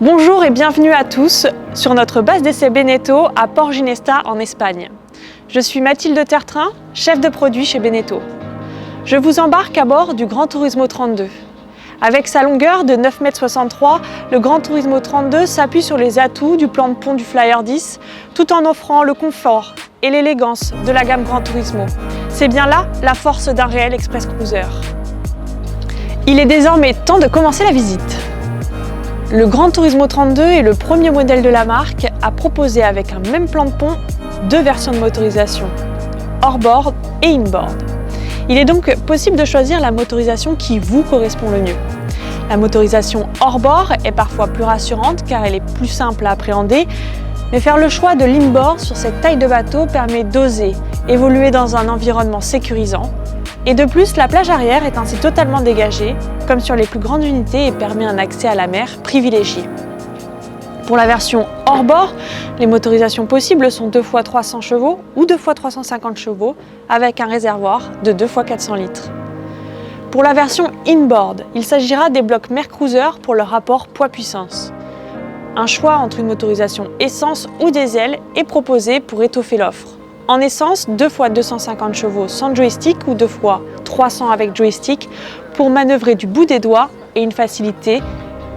Bonjour et bienvenue à tous sur notre base d'essai Beneteau à Port Ginesta en Espagne. Je suis Mathilde Tertrin, chef de produit chez Beneteau. Je vous embarque à bord du Gran Turismo 32. Avec sa longueur de 9,63 m, le Gran Turismo 32 s'appuie sur les atouts du plan de pont du Flyer 10 tout en offrant le confort et l'élégance de la gamme Gran Turismo. C'est bien là la force d'un réel express cruiser. Il est désormais temps de commencer la visite. Le Gran Turismo 32 est le premier modèle de la marque à proposer avec un même plan de pont deux versions de motorisation, hors-board et in-board. Il est donc possible de choisir la motorisation qui vous correspond le mieux. La motorisation hors-bord est parfois plus rassurante car elle est plus simple à appréhender, mais faire le choix de l'in-board sur cette taille de bateau permet d'oser évoluer dans un environnement sécurisant. Et de plus, la plage arrière est ainsi totalement dégagée, comme sur les plus grandes unités, et permet un accès à la mer privilégié. Pour la version hors-bord, les motorisations possibles sont 2x300 chevaux ou 2x350 chevaux, avec un réservoir de 2x400 litres. Pour la version in-board, il s'agira des blocs Mercruiser pour leur rapport poids-puissance. Un choix entre une motorisation essence ou diesel est proposé pour étoffer l'offre. En essence, 2x250 chevaux sans joystick ou 2x300 avec joystick pour manœuvrer du bout des doigts et une facilité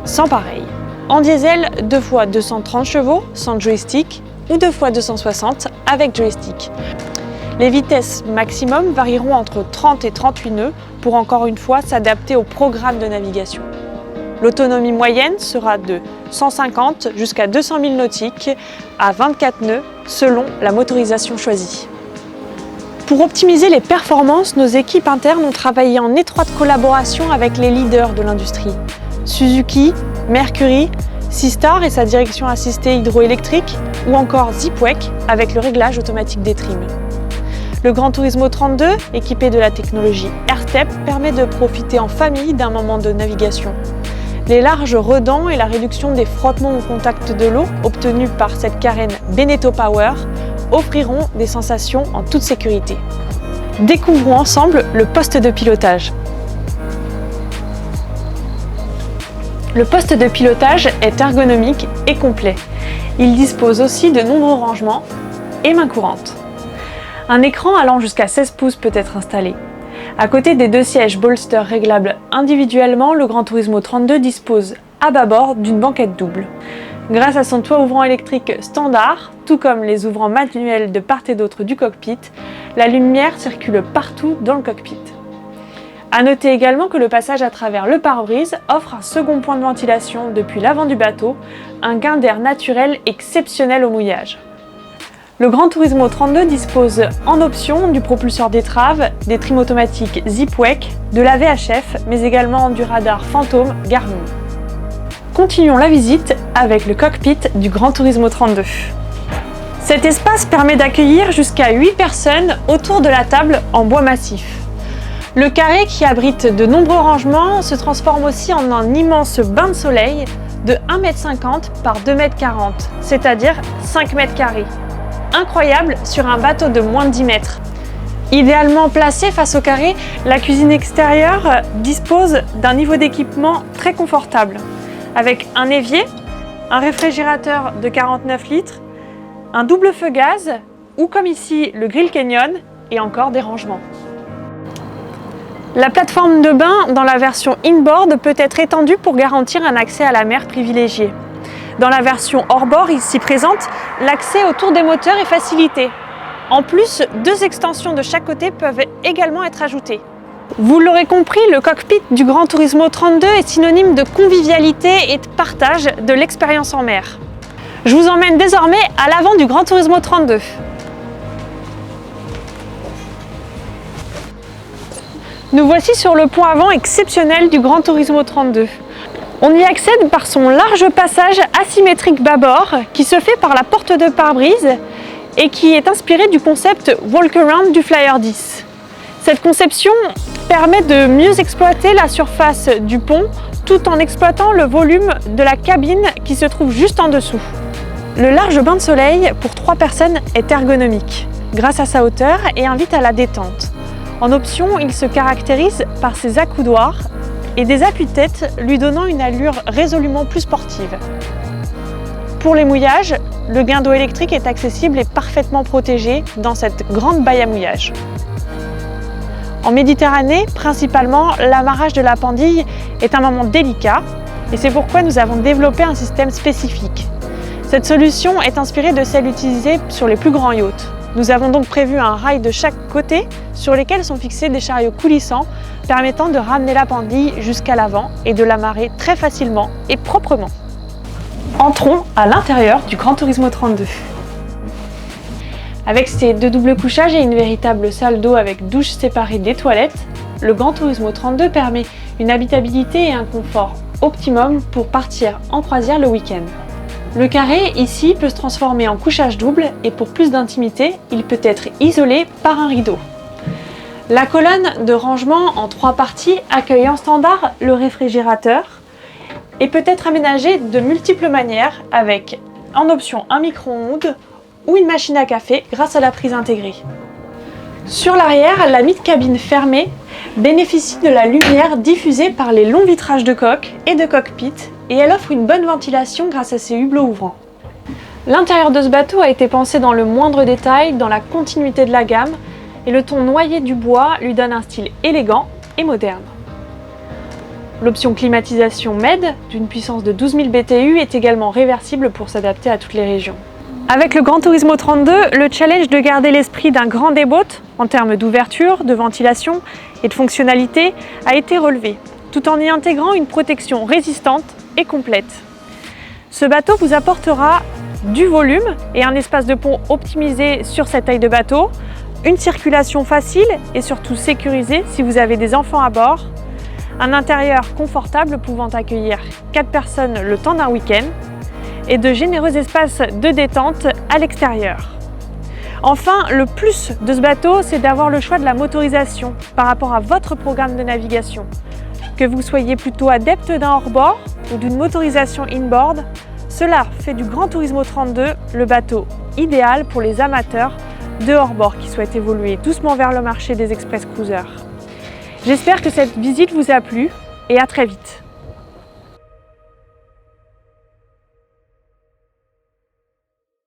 sans pareil. En diesel, 2x230 chevaux sans joystick ou 2x260 avec joystick. Les vitesses maximum varieront entre 30 et 38 nœuds pour encore une fois s'adapter au programme de navigation. L'autonomie moyenne sera de 150 jusqu'à 200 000 nautiques à 24 nœuds selon la motorisation choisie. Pour optimiser les performances, nos équipes internes ont travaillé en étroite collaboration avec les leaders de l'industrie. Suzuki, Mercury, Seastar et sa direction assistée hydroélectrique ou encore Zipwec avec le réglage automatique des trims. Le Gran Turismo 32, équipé de la technologie AirStep, permet de profiter en famille d'un moment de navigation. Les larges redans et la réduction des frottements au contact de l'eau obtenus par cette carène Beneteau Power offriront des sensations en toute sécurité. Découvrons ensemble le poste de pilotage. Le poste de pilotage est ergonomique et complet. Il dispose aussi de nombreux rangements et main courante. Un écran allant jusqu'à 16 pouces peut être installé. À côté des deux sièges bolster réglables individuellement, le Gran Turismo 32 dispose à bâbord d'une banquette double. Grâce à son toit ouvrant électrique standard, tout comme les ouvrants manuels de part et d'autre du cockpit, la lumière circule partout dans le cockpit. À noter également que le passage à travers le pare-brise offre un second point de ventilation depuis l'avant du bateau, un gain d'air naturel exceptionnel au mouillage. Le Gran Turismo 32 dispose en option du propulseur d'étrave, des trims automatiques Zipwec, de la VHF, mais également du radar fantôme Garmin. Continuons la visite avec le cockpit du Gran Turismo 32. Cet espace permet d'accueillir jusqu'à 8 personnes autour de la table en bois massif. Le carré qui abrite de nombreux rangements se transforme aussi en un immense bain de soleil de 1,50 m par 2,40 m, c'est-à-dire 5 m². Incroyable sur un bateau de moins de 10 mètres. Idéalement placée face au carré, la cuisine extérieure dispose d'un niveau d'équipement très confortable, avec un évier, un réfrigérateur de 49 litres, un double feu gaz ou comme ici le grill Canyon et encore des rangements. La plateforme de bain dans la version inboard peut être étendue pour garantir un accès à la mer privilégié. Dans la version hors-bord ici présente, l'accès autour des moteurs est facilité. En plus, deux extensions de chaque côté peuvent également être ajoutées. Vous l'aurez compris, le cockpit du Gran Turismo 32 est synonyme de convivialité et de partage de l'expérience en mer. Je vous emmène désormais à l'avant du Gran Turismo 32. Nous voici sur le pont avant exceptionnel du Gran Turismo 32. On y accède par son large passage asymétrique bâbord qui se fait par la porte de pare-brise et qui est inspiré du concept Walk-Around du Flyer 10. Cette conception permet de mieux exploiter la surface du pont tout en exploitant le volume de la cabine qui se trouve juste en dessous. Le large bain de soleil pour 3 personnes est ergonomique grâce à sa hauteur et invite à la détente. En option, il se caractérise par ses accoudoirs et des appuis-têtes lui donnant une allure résolument plus sportive. Pour les mouillages, le gain d'eau électrique est accessible et parfaitement protégé dans cette grande baille à mouillage. En Méditerranée, principalement, l'amarrage de la pendille est un moment délicat et c'est pourquoi nous avons développé un système spécifique. Cette solution est inspirée de celle utilisée sur les plus grands yachts. Nous avons donc prévu un rail de chaque côté sur lesquels sont fixés des chariots coulissants permettant de ramener la pendille jusqu'à l'avant et de l'amarrer très facilement et proprement. Entrons à l'intérieur du Gran Turismo 32. Avec ses 2 doubles couchages et une véritable salle d'eau avec douche séparée des toilettes, le Gran Turismo 32 permet une habitabilité et un confort optimum pour partir en croisière le week-end. Le carré ici peut se transformer en couchage double et pour plus d'intimité, il peut être isolé par un rideau. La colonne de rangement en 3 parties accueille en standard le réfrigérateur et peut être aménagée de multiples manières avec en option un micro-ondes ou une machine à café grâce à la prise intégrée. Sur l'arrière, la mid-cabine fermée bénéficie de la lumière diffusée par les longs vitrages de coque et de cockpit et elle offre une bonne ventilation grâce à ses hublots ouvrants. L'intérieur de ce bateau a été pensé dans le moindre détail, dans la continuité de la gamme et le ton noyé du bois lui donne un style élégant et moderne. L'option climatisation MED d'une puissance de 12 000 BTU est également réversible pour s'adapter à toutes les régions. Avec le Gran Turismo 32, le challenge de garder l'esprit d'un grand dayboat en termes d'ouverture, de ventilation et de fonctionnalité a été relevé, tout en y intégrant une protection résistante et complète. Ce bateau vous apportera du volume et un espace de pont optimisé sur cette taille de bateau, une circulation facile et surtout sécurisée si vous avez des enfants à bord, un intérieur confortable pouvant accueillir 4 personnes le temps d'un week-end, et de généreux espaces de détente à l'extérieur. Enfin, le plus de ce bateau, c'est d'avoir le choix de la motorisation par rapport à votre programme de navigation. Que vous soyez plutôt adepte d'un hors-bord ou d'une motorisation in-board, cela fait du Gran Turismo 32 le bateau idéal pour les amateurs de hors-bord qui souhaitent évoluer doucement vers le marché des express cruisers. J'espère que cette visite vous a plu et à très vite.